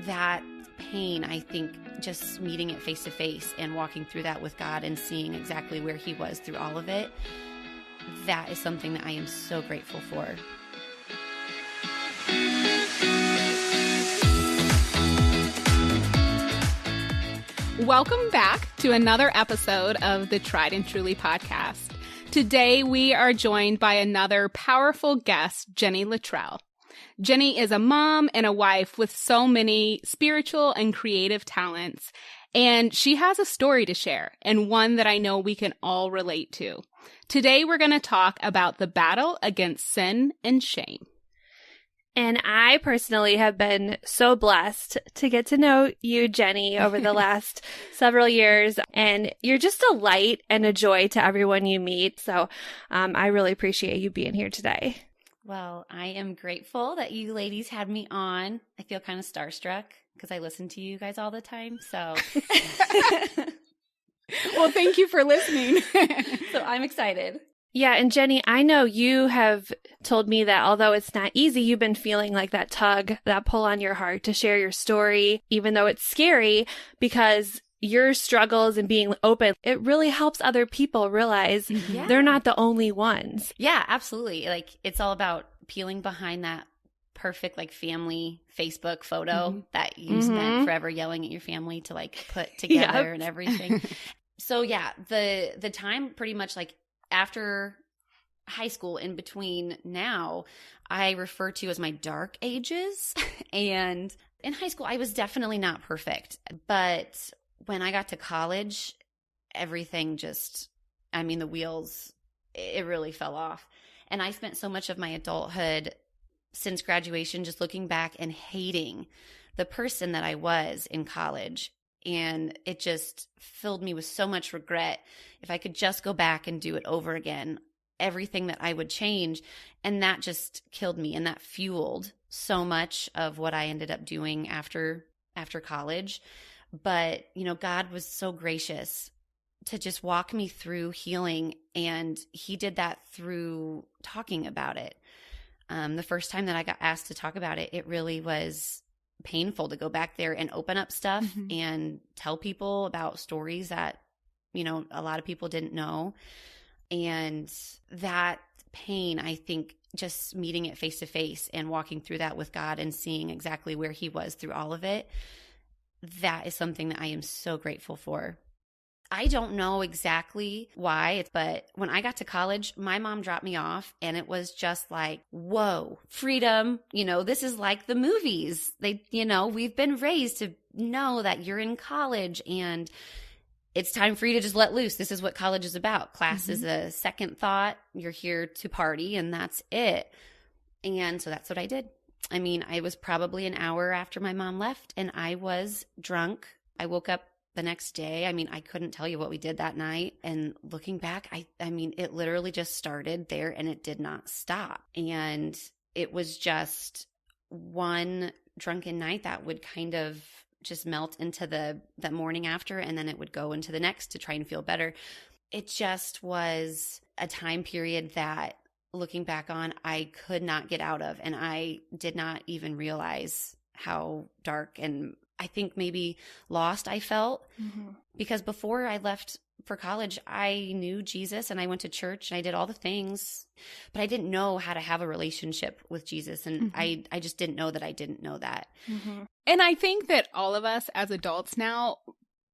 that pain, I think just meeting it face to face and walking through that with God and seeing exactly where he was through all of it, that is something that I am so grateful for. Welcome back to another episode of the Tried and Truly podcast. Today, we are joined by another powerful guest, Jenny Luttrell. Jenny is a mom and a wife with so many spiritual and creative talents, and she has a story to share, and one that I know we can all relate to. Today, we're going to talk about the battle against sin and shame. And I personally have been so blessed to get to know you, Jenny, over the last several years. And you're just a light and a joy to everyone you meet. So I really appreciate you being here today. Well, I am grateful that you ladies had me on. I feel kind of starstruck because I listen to you guys all the time. So, well, thank you for listening. So I'm excited. Yeah. And Jenny, I know you have told me that although it's not easy, you've been feeling like that tug, that pull on your heart to share your story, even though it's scary, because your struggles and being open, it really helps other people realize they're not the only ones. Yeah, absolutely. Like, it's all about peeling behind that perfect, like, family Facebook photo that you spent forever yelling at your family to, like, put together and everything. So yeah, the time pretty much like after high school in between now, I refer to as my dark ages. And in high school, I was definitely not perfect. But when I got to college, everything just, I mean, the wheels, it really fell off. And I spent so much of my adulthood since graduation just looking back and hating the person that I was in college. And it just filled me with so much regret. If I could just go back and do it over again, everything that I would change. And that just killed me. And that fueled so much of what I ended up doing after college. But, you know, God was so gracious to just walk me through healing. And he did that through talking about it. The first time that I got asked to talk about it, it really was painful to go back there and open up stuff and tell people about stories that, you know, a lot of people didn't know. And that pain, I think just meeting it face to face and walking through that with God and seeing exactly where he was through all of it, that is something that I am so grateful for. I don't know exactly why, but when I got to college, my mom dropped me off and it was just like, whoa, freedom. You know, this is like the movies. We've been raised to know that you're in college and it's time for you to just let loose. This is what college is about. Class is a second thought. You're here to party and that's it. And so that's what I did. I mean, I was probably an hour after my mom left and I was drunk. I woke up the next day. I mean, I couldn't tell you what we did that night. And looking back, I mean, it literally just started there and it did not stop. And it was just one drunken night that would kind of just melt into the morning after, and then it would go into the next to try and feel better. It just was a time period that, looking back on, I could not get out of. And I did not even realize how dark and I think maybe lost I felt because before I left for college, I knew Jesus and I went to church and I did all the things, but I didn't know how to have a relationship with Jesus. And I just didn't know that I didn't know that. And I think that all of us as adults now,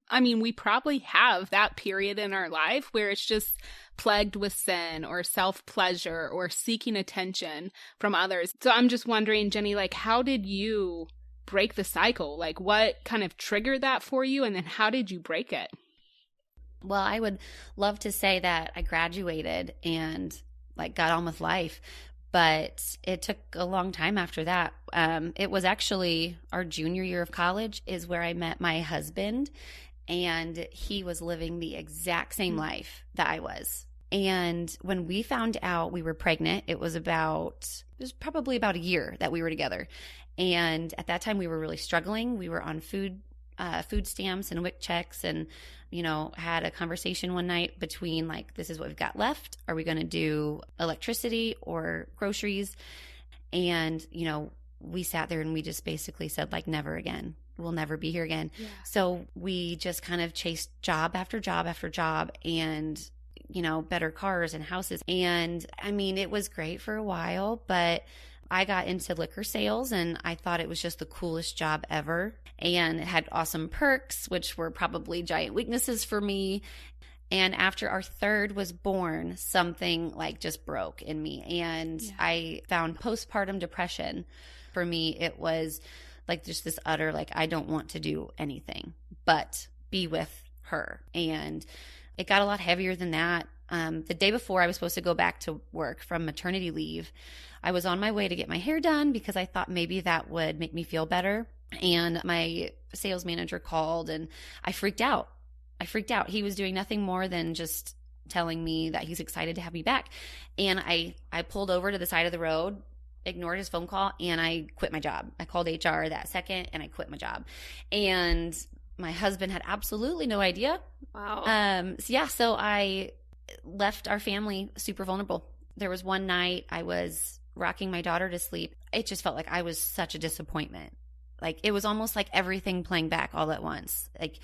I mean, we probably have that period in our life where it's just plagued with sin or self-pleasure or seeking attention from others. So I'm just wondering, Jenny, like, how did you break the cycle? Like, what kind of triggered that for you? And then how did you break it? Well, I would love to say that I graduated and like got on with life, but it took a long time after that. It was actually our junior year of college is where I met my husband, and he was living the exact same life that I was. And when we found out we were pregnant, it was probably about a year that we were together. And at that time we were really struggling. We were on food stamps and WIC checks, and, you know, had a conversation one night between like, this is what we've got left. Are we going to do electricity or groceries? And, you know, we sat there and we just basically said, like, never again. We'll never be here again. Yeah. So we just kind of chased job after job after job and, you know, better cars and houses. And I mean, it was great for a while, but I got into liquor sales and I thought it was just the coolest job ever. And it had awesome perks, which were probably giant weaknesses for me. And after our third was born, something like just broke in me. And I found postpartum depression. For me, it was like just this utter, like, I don't want to do anything but be with her. And it got a lot heavier than that. The day before I was supposed to go back to work from maternity leave, I was on my way to get my hair done because I thought maybe that would make me feel better. And my sales manager called and I freaked out. He was doing nothing more than just telling me that he's excited to have me back. And I pulled over to the side of the road, ignored his phone call, and I quit my job. I called HR that second and I quit my job. And my husband had absolutely no idea. Wow. So I left our family super vulnerable. There was one night I was rocking my daughter to sleep. It just felt like I was such a disappointment. Like, it was almost like everything playing back all at once. Like,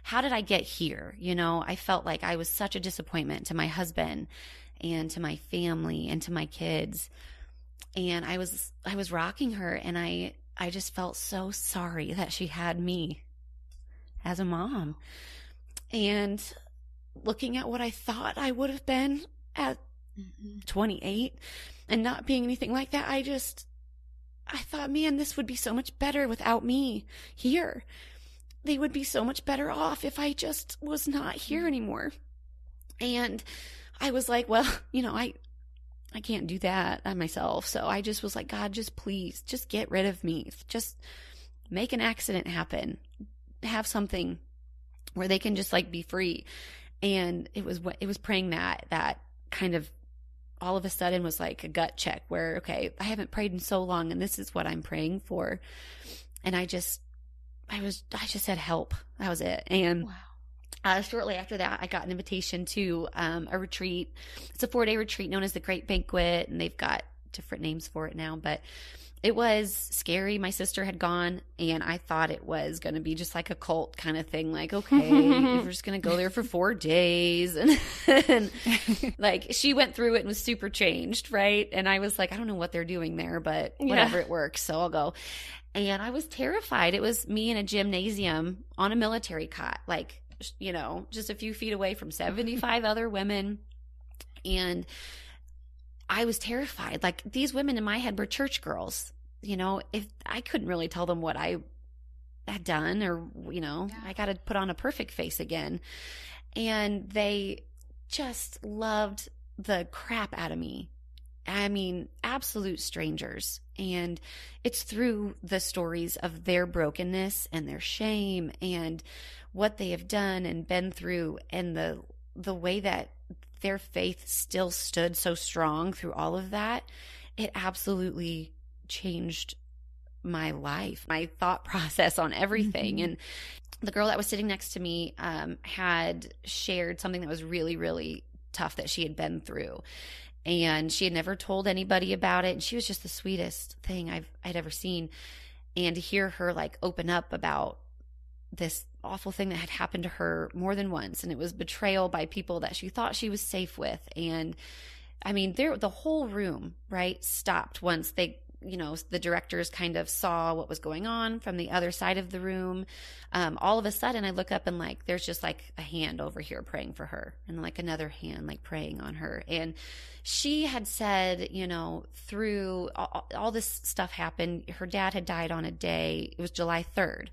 how did I get here? You know, I felt like I was such a disappointment to my husband and to my family and to my kids. And I was rocking her, and I just felt so sorry that she had me as a mom. And looking at what I thought I would have been at 28 and not being anything like that, I thought, man, this would be so much better without me here. They would be so much better off if I just was not here anymore. And I was like, well, you know, I can't do that on myself. So I just was like, God, just please, just get rid of me. Just make an accident happen. Have something where they can just like be free. And it was praying that kind of all of a sudden was like a gut check where, okay, I haven't prayed in so long and this is what I'm praying for. And I just said help. That was it. And shortly after that, I got an invitation to a retreat. It's a 4-day retreat known as the Great Banquet, and they've got different names for it now, but it was scary. My sister had gone, and I thought it was going to be just like a cult kind of thing. Like, okay, we're just going to go there for 4 days. And like, she went through it and was super changed, right? And I was like, I don't know what they're doing there, but whatever, it works, so I'll go. And I was terrified. It was me in a gymnasium on a military cot, like, you know, just a few feet away from 75 other women. And I was terrified. Like, these women in my head were church girls. You know, if I couldn't really tell them what I had done, or, you know, I got to put on a perfect face again. And they just loved the crap out of me. I mean, absolute strangers. And it's through the stories of their brokenness and their shame and what they have done and been through, and the way that their faith still stood so strong through all of that. It absolutely changed my life, my thought process on everything. And the girl that was sitting next to me had shared something that was really, really tough that she had been through. And she had never told anybody about it. And she was just the sweetest thing I'd ever seen. And to hear her like open up about this awful thing that had happened to her more than once. And it was betrayal by people that she thought she was safe with. And I mean, the whole room, right, stopped once they, you know, the directors kind of saw what was going on from the other side of the room. All of a sudden I look up and like, there's just like a hand over here praying for her, and like another hand like praying on her. And she had said, you know, through all this stuff happened, her dad had died on a day, it was July 3rd,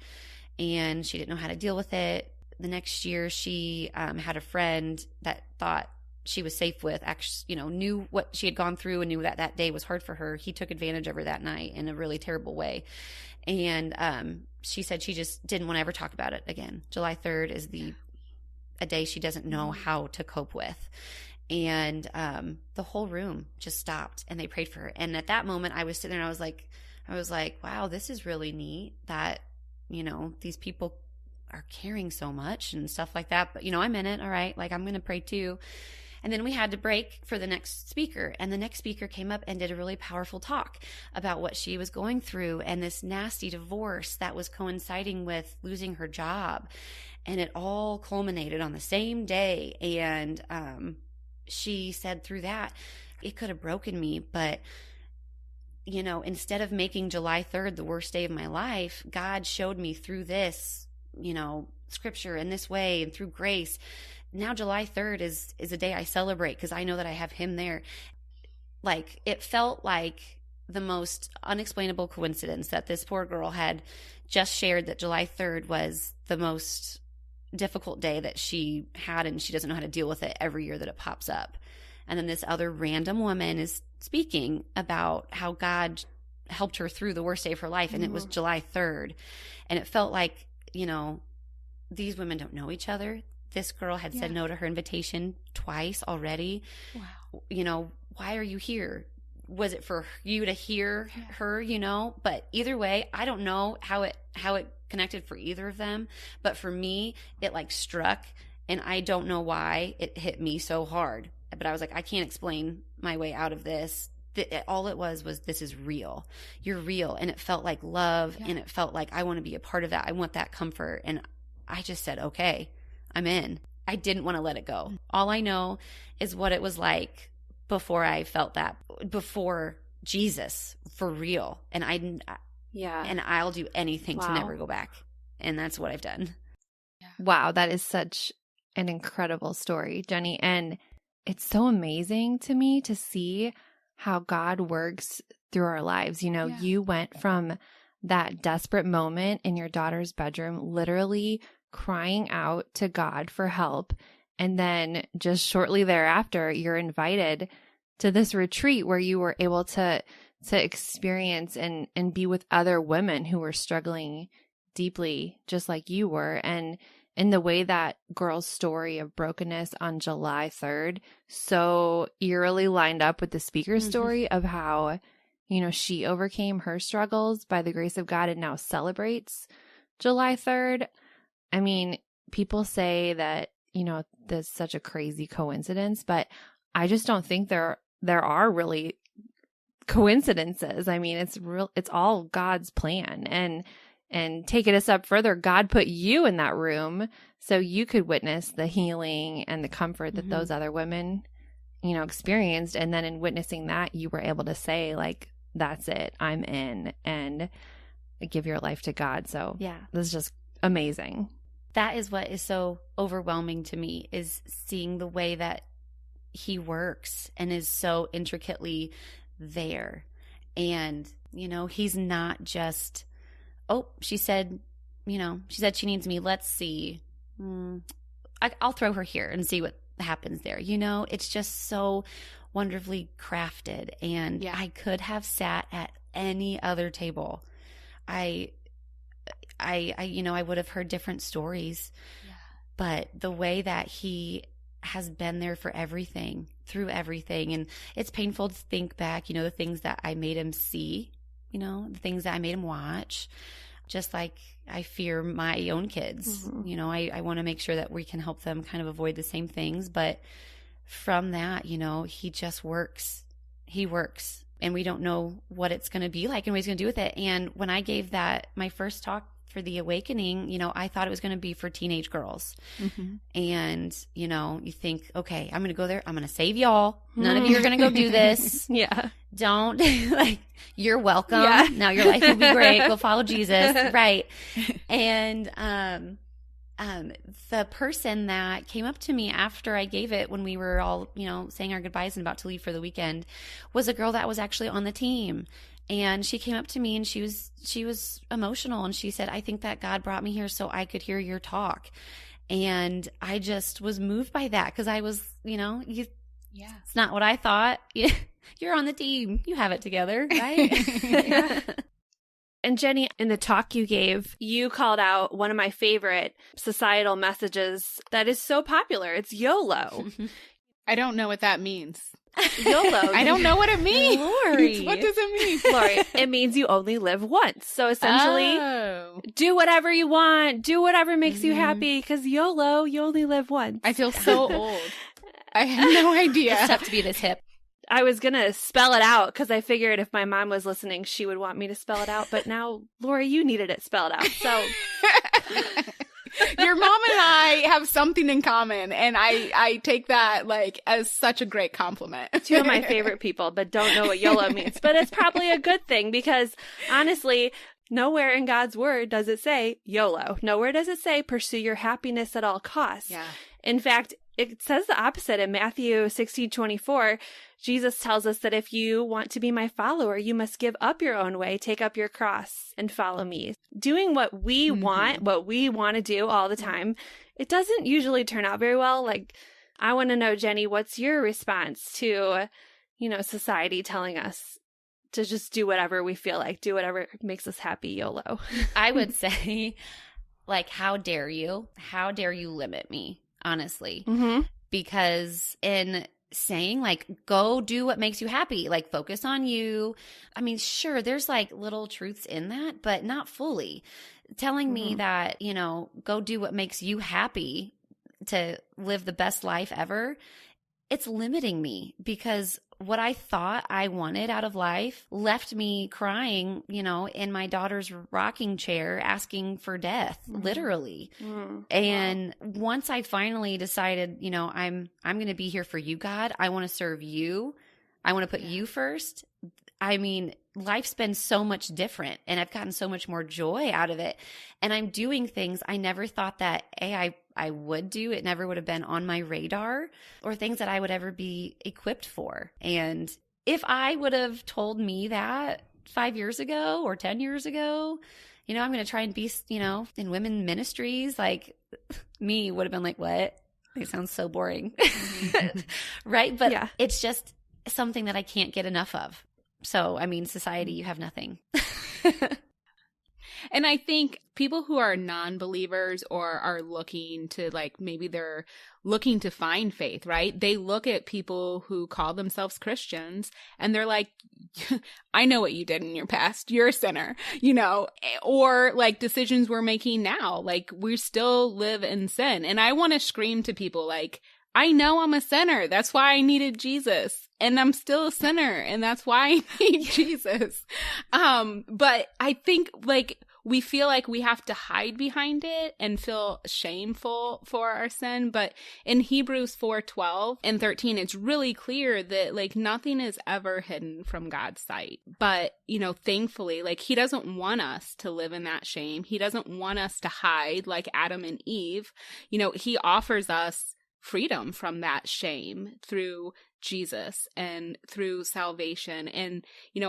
and she didn't know how to deal with it. The next year she had a friend that thought she was safe with, actually, you know, knew what she had gone through and knew that that day was hard for her. He took advantage of her that night in a really terrible way. And she said she just didn't want to ever talk about it again. July 3rd is a day she doesn't know how to cope with. And the whole room just stopped and they prayed for her. And at that moment I was sitting there and I was like, wow, this is really neat that, you know, these people are caring so much and stuff like that. But, you know, I'm in it. All right. Like, I'm going to pray too. And then we had to break for the next speaker. And the next speaker came up and did a really powerful talk about what she was going through and this nasty divorce that was coinciding with losing her job. And it all culminated on the same day. And she said through that, it could have broken me, but you know, instead of making July 3rd the worst day of my life, God showed me through this, you know, scripture in this way and through grace. Now July 3rd is a day I celebrate because I know that I have him there. Like, it felt like the most unexplainable coincidence that this poor girl had just shared that July 3rd was the most difficult day that she had, and she doesn't know how to deal with it every year that it pops up. And then this other random woman is speaking about how God helped her through the worst day of her life, and it was July 3rd. And it felt like, you know, these women don't know each other. This girl had said no to her invitation twice already. Wow. You know, why are you here? Was it for you to hear her, you know? But either way, I don't know how it connected for either of them. But for me, it like struck, and I don't know why it hit me so hard. But I was like, I can't explain my way out of this. All it was this is real. You're real. And it felt like love. And it felt like I want to be a part of that. I want that comfort. And I just said, okay, I'm in. I didn't want to let it go. All I know is what it was like before I felt that, before Jesus, for real. And and I'll do anything to never go back. And that's what I've done. Wow, that is such an incredible story, Jenny. And it's so amazing to me to see how God works through our lives. You know, you went from that desperate moment in your daughter's bedroom, literally crying out to God for help. And then just shortly thereafter, you're invited to this retreat where you were able to experience and be with other women who were struggling deeply, just like you were. And in the way that girl's story of brokenness on July 3rd so eerily lined up with the speaker's story of how, you know, she overcame her struggles by the grace of God and now celebrates July 3rd. I mean, people say that, you know, that's such a crazy coincidence, but I just don't think there are really coincidences. I mean, it's all God's plan. And take it a step further, God put you in that room so you could witness the healing and the comfort that those other women, you know, experienced. And then in witnessing that, you were able to say, like, that's it, I'm in, and give your life to God. So this is just amazing. That is what is so overwhelming to me, is seeing the way that he works and is so intricately there. And, you know, he's not just, oh, she said she needs me. Let's see. I'll throw her here and see what happens there. You know, it's just so wonderfully crafted. And I could have sat at any other table. I would have heard different stories, but the way that he has been there for everything, through everything. And it's painful to think back, you know, the things that I made him see, you know, the things that I made him watch, just like I fear my own kids. You know, I want to make sure that we can help them kind of avoid the same things. But from that, you know, he just works. He works. And we don't know what it's going to be like and what he's going to do with it. And when I gave my first talk for the awakening, you know, I thought it was going to be for teenage girls. And, you know, you think, okay, I'm going to go there. I'm going to save y'all. None of you are going to go do this. Don't, like, you're welcome. Now your life will be great. Go follow Jesus. Right. And, the person that came up to me after I gave it, when we were all, you know, saying our goodbyes and about to leave for the weekend, was a girl that was actually on the team. And she came up to me and she was emotional, and she said, I think that God brought me here so I could hear your talk. And I just was moved by that, because I was, you know, it's not what I thought. You're on the team. You have it together, right? And Jenny, in the talk you gave, you called out one of my favorite societal messages that is so popular. It's YOLO. I don't know what that means. YOLO. I don't know what it means. Lori. What does it mean? Lori, it means you only live once. So essentially, do whatever you want. Do whatever makes you happy, because YOLO, you only live once. I feel so old. I had no idea. It's tough to be this hip. I was going to spell it out because I figured if my mom was listening, she would want me to spell it out. But now, Lori, you needed it spelled out. So your mom and I have something in common. And I take that like as such a great compliment. Two of my favorite people, but don't know what YOLO means. But it's probably a good thing because honestly, nowhere in God's word does it say YOLO. Nowhere does it say pursue your happiness at all costs. Yeah. In fact, it says the opposite in Matthew 16:24. Jesus tells us that if you want to be my follower, you must give up your own way, take up your cross, and follow me. Doing what we want to do all the time, it doesn't usually turn out very well. Like, I want to know, Jenny, what's your response to, society telling us to just do whatever we feel like, do whatever makes us happy, YOLO? I would say, like, how dare you? How dare you limit me? Honestly, because in saying like, go do what makes you happy, like focus on you. I mean, sure, there's like little truths in that, but not fully. Telling me that, go do what makes you happy to live the best life ever. It's limiting me because what I thought I wanted out of life left me crying, in my daughter's rocking chair, asking for death, literally. And once I finally decided, I'm going to be here for you, God. I want to serve you. I want to put you first. I mean, life's been so much different and I've gotten so much more joy out of it. And I'm doing things I never thought that I would do. It never would have been on my radar or things that I would ever be equipped for. And if I would have told me that 5 years ago or 10 years ago, I'm going to try and be, in women ministries, like me would have been like, what? It sounds so boring. Right? But it's just something that I can't get enough of. So, I mean, society, you have nothing. And I think people who are non-believers or are looking to maybe they're looking to find faith, right? They look at people who call themselves Christians and they're like, I know what you did in your past. You're a sinner, or like decisions we're making now. Like we still live in sin. And I want to scream to people like, I know I'm a sinner. That's why I needed Jesus. And I'm still a sinner. And that's why I need Jesus. But I think we feel like we have to hide behind it and feel shameful for our sin. But in Hebrews 4:12 and 13, it's really clear that nothing is ever hidden from God's sight. But, thankfully, he doesn't want us to live in that shame. He doesn't want us to hide like Adam and Eve. He offers us freedom from that shame through Jesus and through salvation. And,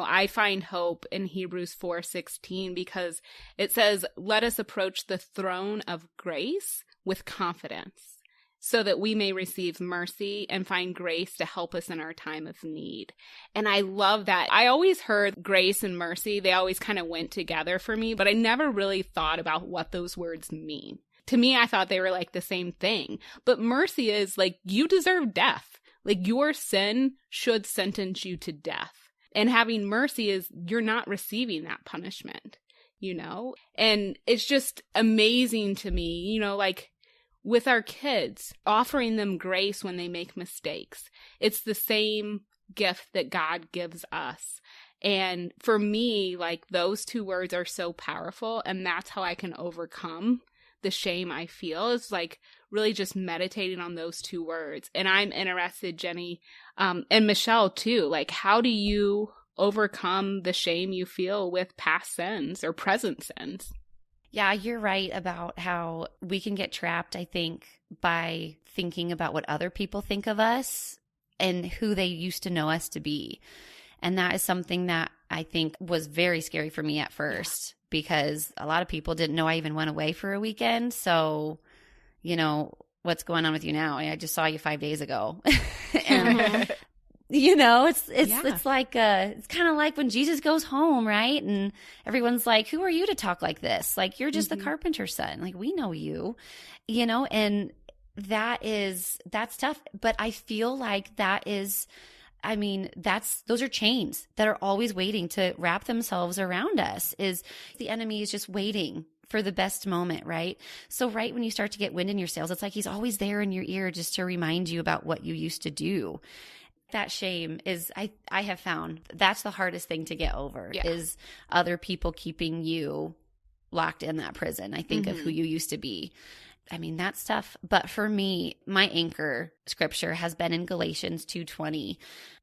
I find hope in Hebrews 4:16 because it says, let us approach the throne of grace with confidence so that we may receive mercy and find grace to help us in our time of need. And I love that. I always heard grace and mercy. They always kind of went together for me, but I never really thought about what those words mean. To me, I thought they were the same thing. But mercy is you deserve death. Your sin should sentence you to death. And having mercy is you're not receiving that punishment, And it's just amazing to me, with our kids, offering them grace when they make mistakes. It's the same gift that God gives us. And for me, those two words are so powerful. And that's how I can overcome the shame I feel is really just meditating on those two words. And I'm interested, Jenny, and Michelle too, how do you overcome the shame you feel with past sins or present sins? Yeah, you're right about how we can get trapped, I think, by thinking about what other people think of us and who they used to know us to be. And that is something that I think was very scary for me at first. Because a lot of people didn't know I even went away for a weekend. So, what's going on with you now? I just saw you 5 days ago. And, it's like, it's kind of like when Jesus goes home, right? And everyone's like, who are you to talk like this? You're just the carpenter's son. We know you, and that's tough. But I feel like those are chains that are always waiting to wrap themselves around us. Is the enemy is just waiting for the best moment, right? So right when you start to get wind in your sails, it's like he's always there in your ear just to remind you about what you used to do. That shame is, I have found that's the hardest thing to get over, is other people keeping you locked in that prison. I think of who you used to be. I mean, that's tough. But for me, my anchor scripture has been in Galatians 2:20.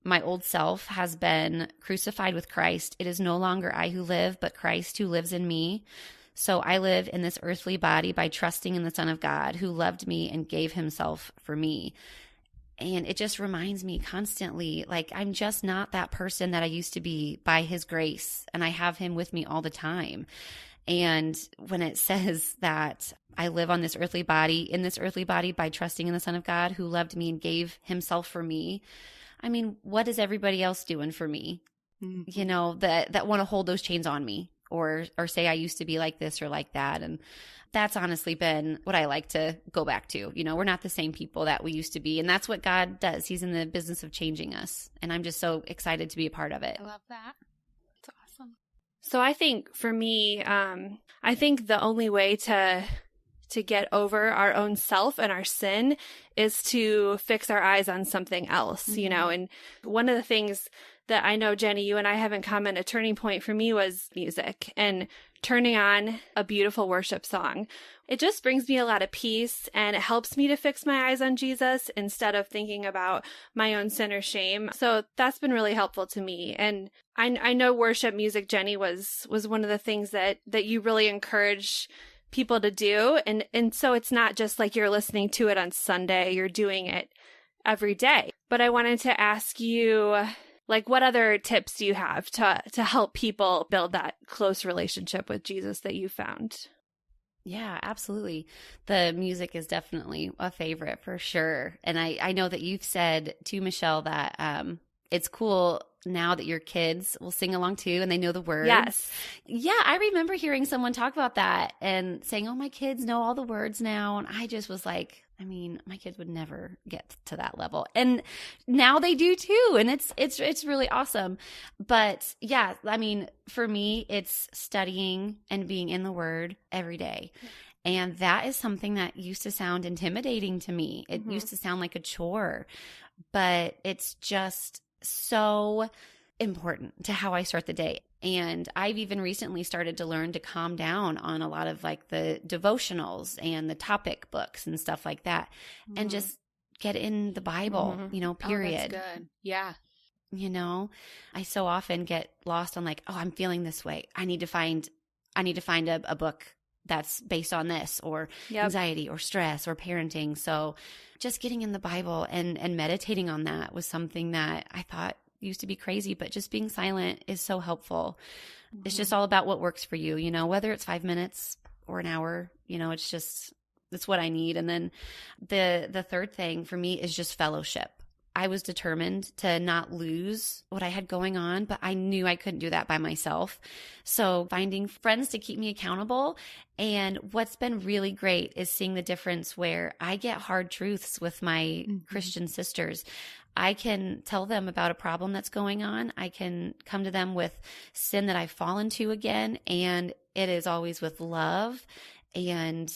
My old self has been crucified with Christ. It is no longer I who live, but Christ who lives in me. So I live in this earthly body by trusting in the Son of God who loved me and gave himself for me. And it just reminds me constantly, like, I'm just not that person that I used to be by his grace. And I have him with me all the time. And when it says that I live on this earthly body, in this earthly body by trusting in the Son of God who loved me and gave himself for me, I mean, what is everybody else doing for me? You know, that want to hold those chains on me or say I used to be like this or like that. And that's honestly been what I like to go back to. You know, we're not the same people that we used to be. And that's what God does. He's in the business of changing us. And I'm just so excited to be a part of it. I love that. It's awesome. So I think for me, I think the only way to get over our own self and our sin is to fix our eyes on something else, you know. And one of the things that I know, Jenny, you and I have in common, a turning point for me was music and turning on a beautiful worship song. It just brings me a lot of peace, and it helps me to fix my eyes on Jesus instead of thinking about my own sin or shame. So that's been really helpful to me. And I know worship music, Jenny, was one of the things that you really encourage people to do. And so it's not just like you're listening to it on Sunday, you're doing it every day. But I wanted to ask you, like, what other tips do you have to help people build that close relationship with Jesus that you found? Yeah, absolutely. The music is definitely a favorite for sure. And I know that you've said to Michelle that it's cool now that your kids will sing along too and they know the words. Yes. Yeah, I remember hearing someone talk about that and saying, oh, my kids know all the words now. And I just was like, I mean, my kids would never get to that level. And now they do too. And it's really awesome. But yeah, I mean, for me, it's studying and being in the Word every day. And that is something that used to sound intimidating to me. It used to sound like a chore, but it's just so important to how I start the day. And I've even recently started to learn to calm down on a lot of like the devotionals and the topic books and stuff like that, and just get in the Bible, you know, period. Oh, that's good. Yeah. You know, I so often get lost on like, oh, I'm feeling this way. I need to find a book that's based on this or anxiety or stress or parenting. So just getting in the Bible and meditating on that was something that I thought used to be crazy, but just being silent is so helpful. It's just all about what works for you, you know, whether it's 5 minutes or an hour, you know, it's what I need. And then the third thing for me is just fellowship. I was determined to not lose what I had going on, but I knew I couldn't do that by myself. So finding friends to keep me accountable. And what's been really great is seeing the difference where I get hard truths with my Christian sisters. I can tell them about a problem that's going on. I can come to them with sin that I've fallen to again. And it is always with love and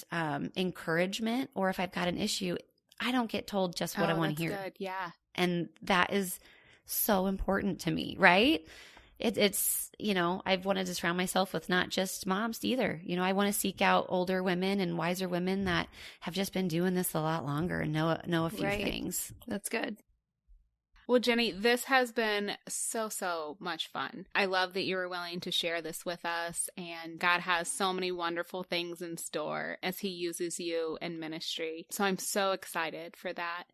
encouragement. Or if I've got an issue, I don't get told just what I want to hear. Good. Yeah. And that is so important to me, right? It's, you know, I've wanted to surround myself with not just moms either. You know, I want to seek out older women and wiser women that have just been doing this a lot longer and know a few things. That's good. Well, Jenny, this has been so much fun. I love that you were willing to share this with us, and God has so many wonderful things in store as he uses you in ministry. So I'm so excited for that.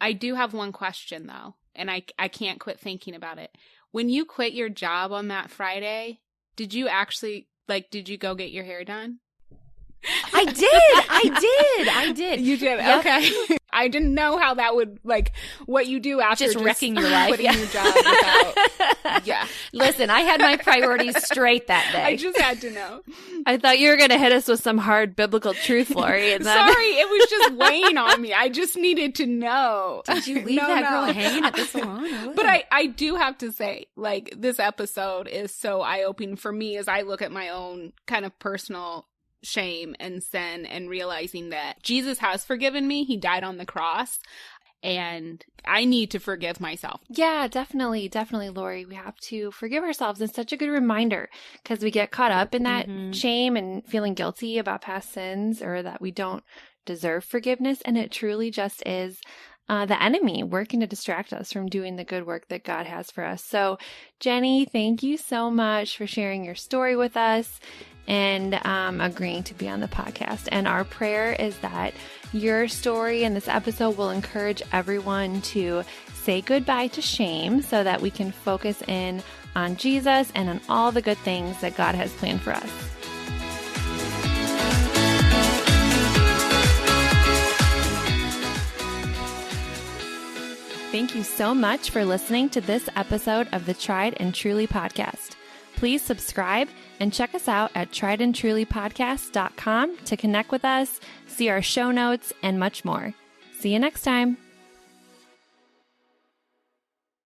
I do have one question though, and I can't quit thinking about it. When you quit your job on that Friday, did you you go get your hair done? I did. You did? Yep. Okay. I didn't know how that would, like, what you do after just wrecking your life. Quitting your job without, yeah. Listen, I had my priorities straight that day. I just had to know. I thought you were going to hit us with some hard biblical truth, Lori. And then... Sorry, it was just weighing on me. I just needed to know. Did you leave that girl hanging at the salon? But I do have to say, like, this episode is so eye-opening for me as I look at my own kind of personal shame and sin and realizing that Jesus has forgiven me. He died on the cross. And I need to forgive myself. Yeah, definitely. Definitely, Lori. We have to forgive ourselves. It's such a good reminder because we get caught up in that shame and feeling guilty about past sins or that we don't deserve forgiveness. And it truly just is the enemy working to distract us from doing the good work that God has for us. So, Jenny, thank you so much for sharing your story with us and agreeing to be on the podcast. And our prayer is that your story in this episode will encourage everyone to say goodbye to shame so that we can focus in on Jesus and on all the good things that God has planned for us. Thank you so much for listening to this episode of the Tried and Truly podcast. Please subscribe and check us out at triedandtrulypodcast.com to connect with us, see our show notes, and much more. See you next time.